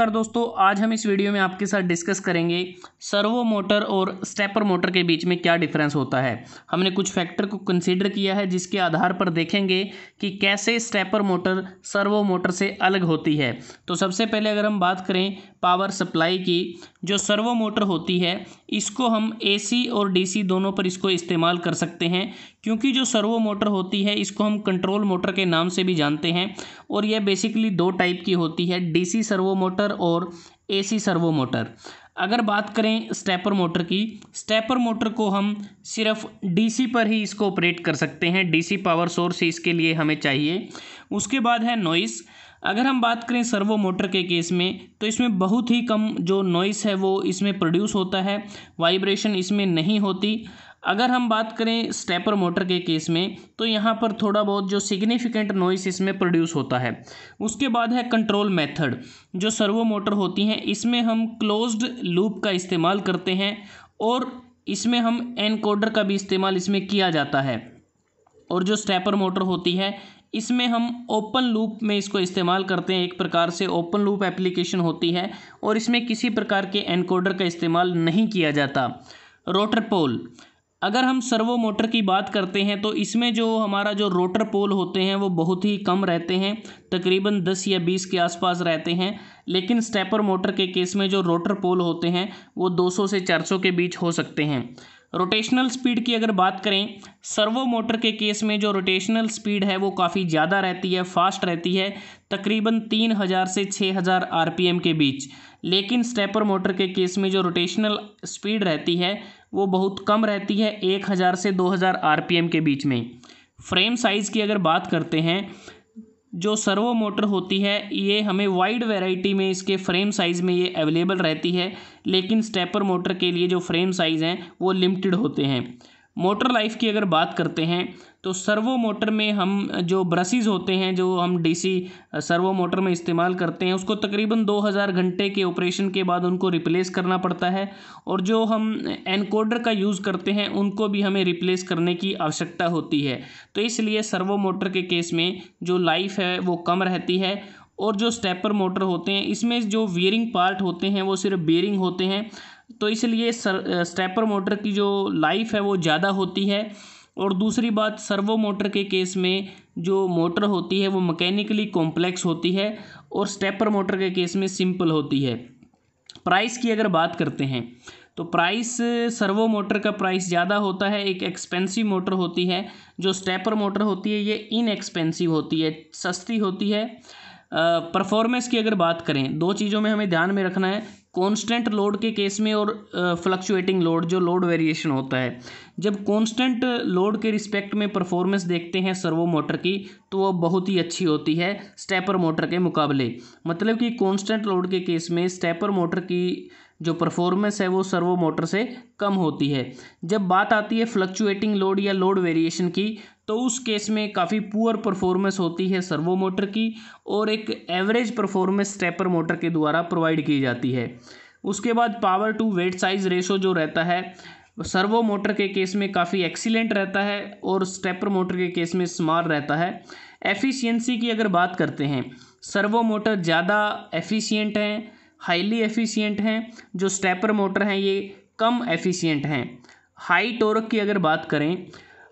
नमस्कार दोस्तों, आज हम इस वीडियो में आपके साथ डिस्कस करेंगे सर्वो मोटर और स्टेपर मोटर के बीच में क्या डिफरेंस होता है। हमने कुछ फैक्टर को कंसीडर किया है जिसके आधार पर देखेंगे कि कैसे स्टेपर मोटर सर्वो मोटर से अलग होती है। तो सबसे पहले अगर हम बात करें पावर सप्लाई की, जो सर्वो मोटर होती है इसको हम AC और DC दोनों पर इसको इस्तेमाल कर सकते हैं, क्योंकि जो सर्वो मोटर होती है इसको हम कंट्रोल मोटर के नाम से भी जानते हैं और यह बेसिकली दो टाइप की होती है, DC सर्वो मोटर और AC सर्वो मोटर। अगर बात करें स्टेपर मोटर की, स्टेपर मोटर को हम सिर्फ DC पर ही इसको ऑपरेट कर सकते हैं, DC पावर सोर्स ही इसके लिए हमें चाहिए। उसके बाद है नॉइस। अगर हम बात करें सर्वो मोटर के केस में तो इसमें बहुत ही कम जो नॉइस है वो इसमें प्रोड्यूस होता है, वाइब्रेशन इसमें नहीं होती। अगर हम बात करें स्टेपर मोटर के केस में तो यहाँ पर थोड़ा बहुत जो सिग्निफिकेंट नॉइस इसमें प्रोड्यूस होता है। उसके बाद है कंट्रोल मेथड। जो सर्वो मोटर होती हैं इसमें हम क्लोज्ड लूप का इस्तेमाल करते हैं और इसमें हम एनकोडर का भी इस्तेमाल इसमें किया जाता है। और जो स्टेपर मोटर होती है इसमें हम ओपन लूप में इसको इस्तेमाल करते हैं, एक प्रकार से ओपन लूप एप्लीकेशन होती है और इसमें किसी प्रकार के एनकोडर का इस्तेमाल नहीं किया जाता। Rotor pole. अगर हम सर्वो मोटर की बात करते हैं तो इसमें जो हमारा जो रोटर पोल होते हैं वो बहुत ही कम रहते हैं, तकरीबन 10 या 20 के आसपास रहते हैं। लेकिन स्टेपर मोटर के केस में जो रोटर पोल होते हैं वो 200 से 400 के बीच हो सकते हैं। रोटेशनल स्पीड की अगर बात करें, सर्वो मोटर के केस में जो रोटेशनल स्पीड है वो काफ़ी ज़्यादा रहती है, फास्ट रहती है, तकरीबन 3000 से 6000 RPM के बीच। लेकिन स्टेपर मोटर के केस में जो रोटेशनल स्पीड रहती है वो बहुत कम रहती है, 1000 से 2000 RPM के बीच में। फ्रेम साइज़ की अगर बात करते हैं, जो सर्वो मोटर होती है ये हमें वाइड वैरायटी में इसके फ्रेम साइज़ में ये अवेलेबल रहती है, लेकिन स्टेपर मोटर के लिए जो फ्रेम साइज़ हैं वो लिमिटेड होते हैं। मोटर लाइफ की अगर बात करते हैं तो सर्वो मोटर में हम जो ब्रशेज़ होते हैं जो हम DC सर्वो मोटर में इस्तेमाल करते हैं उसको तकरीबन 2000 घंटे के ऑपरेशन के बाद उनको रिप्लेस करना पड़ता है, और जो हम एनकोडर का यूज़ करते हैं उनको भी हमें रिप्लेस करने की आवश्यकता होती है। तो इसलिए सर्वो मोटर के केस में जो लाइफ है वो कम रहती है। और जो स्टेपर मोटर होते हैं इसमें जो वियरिंग पार्ट होते हैं वो सिर्फ बेयरिंग होते हैं, तो इसलिए स्टेपर मोटर की जो लाइफ है वो ज़्यादा होती है। और दूसरी बात, सर्वो मोटर के केस में जो मोटर होती है वो मैकेनिकली कॉम्प्लेक्स होती है और स्टेपर मोटर के केस में सिंपल होती है। प्राइस की अगर बात करते हैं तो प्राइस सर्वो मोटर का प्राइस ज़्यादा होता है, एक एक्सपेंसिव मोटर होती है। जो स्टेपर मोटर होती है ये इनएक्सपेंसिव होती है, सस्ती होती है। परफॉर्मेंस की अगर बात करें, दो चीज़ों में हमें ध्यान में रखना है, कांस्टेंट लोड के केस में और फ्लक्चुएटिंग लोड, जो लोड वेरिएशन होता है। जब कांस्टेंट लोड के रिस्पेक्ट में परफॉर्मेंस देखते हैं सर्वो मोटर की तो वो बहुत ही अच्छी होती है स्टेपर मोटर के मुकाबले। मतलब कि कांस्टेंट लोड के केस में स्टेपर मोटर की जो परफॉर्मेंस है वो सर्वो मोटर से कम होती है। जब बात आती है फ्लक्चुएटिंग लोड या लोड वेरिएशन की तो उस केस में काफ़ी पुअर परफॉर्मेंस होती है सर्वो मोटर की और एक एवरेज परफॉर्मेंस स्टेपर मोटर के द्वारा प्रोवाइड की जाती है। उसके बाद power to weight size ratio जो रहता है सर्वो मोटर के केस में काफ़ी एक्सीलेंट रहता है और स्टेपर मोटर के केस में स्मॉल रहता है। एफिशिएंसी की अगर बात करते हैं, सर्वो मोटर ज़्यादा एफिशिएंट हैं, हाईली एफिशिएंट हैं, जो स्टेपर मोटर हैं ये कम एफिशिएंट हैं। हाई टॉर्क की अगर बात करें,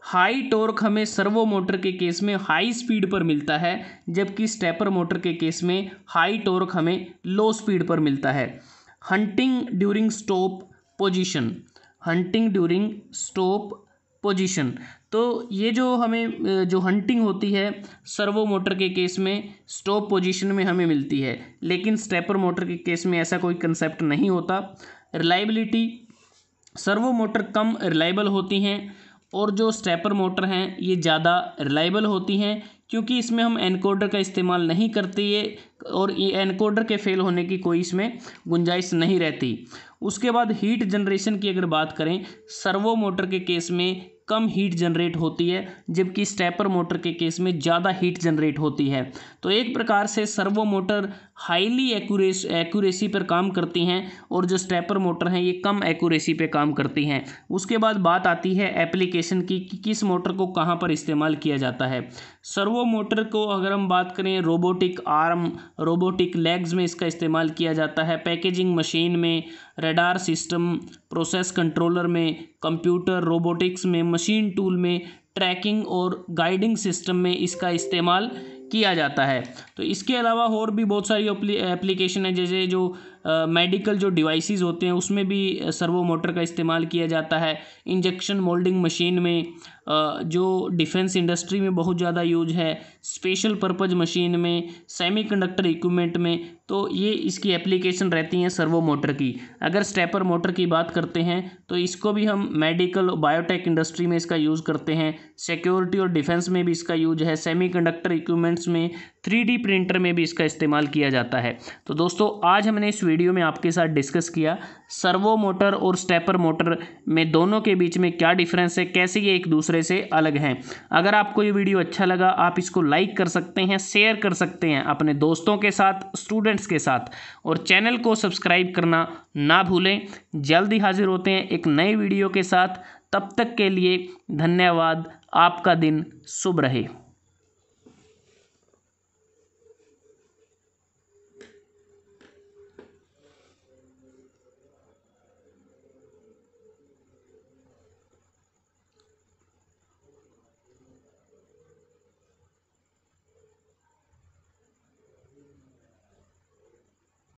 हाई टॉर्क हमें सर्वो मोटर के केस में हाई स्पीड पर मिलता है, जबकि स्टेपर मोटर के केस में हाई टॉर्क हमें लो स्पीड पर मिलता है। Hunting during stop position, hunting during stop position, तो ये जो हमें जो हंटिंग होती है सर्वो मोटर के केस में स्टॉप पोजीशन में हमें मिलती है, लेकिन स्टेपर मोटर के केस में ऐसा कोई कंसेप्ट नहीं होता। रिलायबिलिटी, सर्वो मोटर कम रिलायबल होती हैं और जो स्टेपर मोटर हैं ये ज़्यादा रिलायबल होती हैं, क्योंकि इसमें हम एनकोडर का इस्तेमाल नहीं करते ये, और ये एनकोडर के फेल होने की कोई इसमें गुंजाइश नहीं रहती। उसके बाद हीट जनरेशन की अगर बात करें, सर्वो मोटर के केस में कम हीट जनरेट होती है, जबकि स्टेपर मोटर के केस में ज़्यादा हीट जनरेट होती है। तो एक प्रकार से सर्वो मोटर हाईली एक्यूरेसी पर काम करती हैं और जो स्टेपर मोटर हैं ये कम एक्यूरेसी पे काम करती हैं। उसके बाद बात आती है एप्लीकेशन की कि किस मोटर को कहाँ पर इस्तेमाल किया जाता है। सर्वो मोटर को अगर हम बात करें, रोबोटिक आर्म, रोबोटिक लेग्स में इसका इस्तेमाल किया जाता है, पैकेजिंग मशीन में, रडार सिस्टम, प्रोसेस कंट्रोलर में, कंप्यूटर रोबोटिक्स में, मशीन टूल में, ट्रैकिंग और गाइडिंग सिस्टम में इसका इस्तेमाल किया जाता है। तो इसके अलावा और भी बहुत सारी एप्लीकेशन है, जैसे जो मेडिकल जो डिवाइसेस होते हैं उसमें भी सर्वो मोटर का इस्तेमाल किया जाता है। इंजेक्शन मोल्डिंग मशीन में, जो डिफेंस इंडस्ट्री में बहुत ज़्यादा यूज है, स्पेशल पर्पज मशीन में, सेमीकंडक्टर इक्विपमेंट में, तो ये इसकी एप्लीकेशन रहती हैं सर्वो मोटर की। अगर स्टेपर मोटर की बात करते हैं तो इसको भी हम मेडिकल बायोटेक इंडस्ट्री में इसका यूज़ करते हैं, सिक्योरिटी और डिफेंस में भी इसका यूज है, सेमीकंडक्टर इक्विपमेंट्स में, 3D प्रिंटर में भी इसका इस्तेमाल किया जाता है। तो दोस्तों आज हमने इस वीडियो में आपके साथ डिस्कस किया सर्वो मोटर और स्टेपर मोटर में दोनों के बीच में क्या डिफरेंस है, कैसे ये एक दूसरे से अलग हैं। अगर आपको ये वीडियो अच्छा लगा आप इसको लाइक कर सकते हैं, शेयर कर सकते हैं अपने दोस्तों के साथ, स्टूडेंट्स के साथ, और चैनल को सब्सक्राइब करना ना भूलें। जल्दी हाजिर होते हैं एक नई वीडियो के साथ, तब तक के लिए धन्यवाद। आपका दिन शुभ रहे।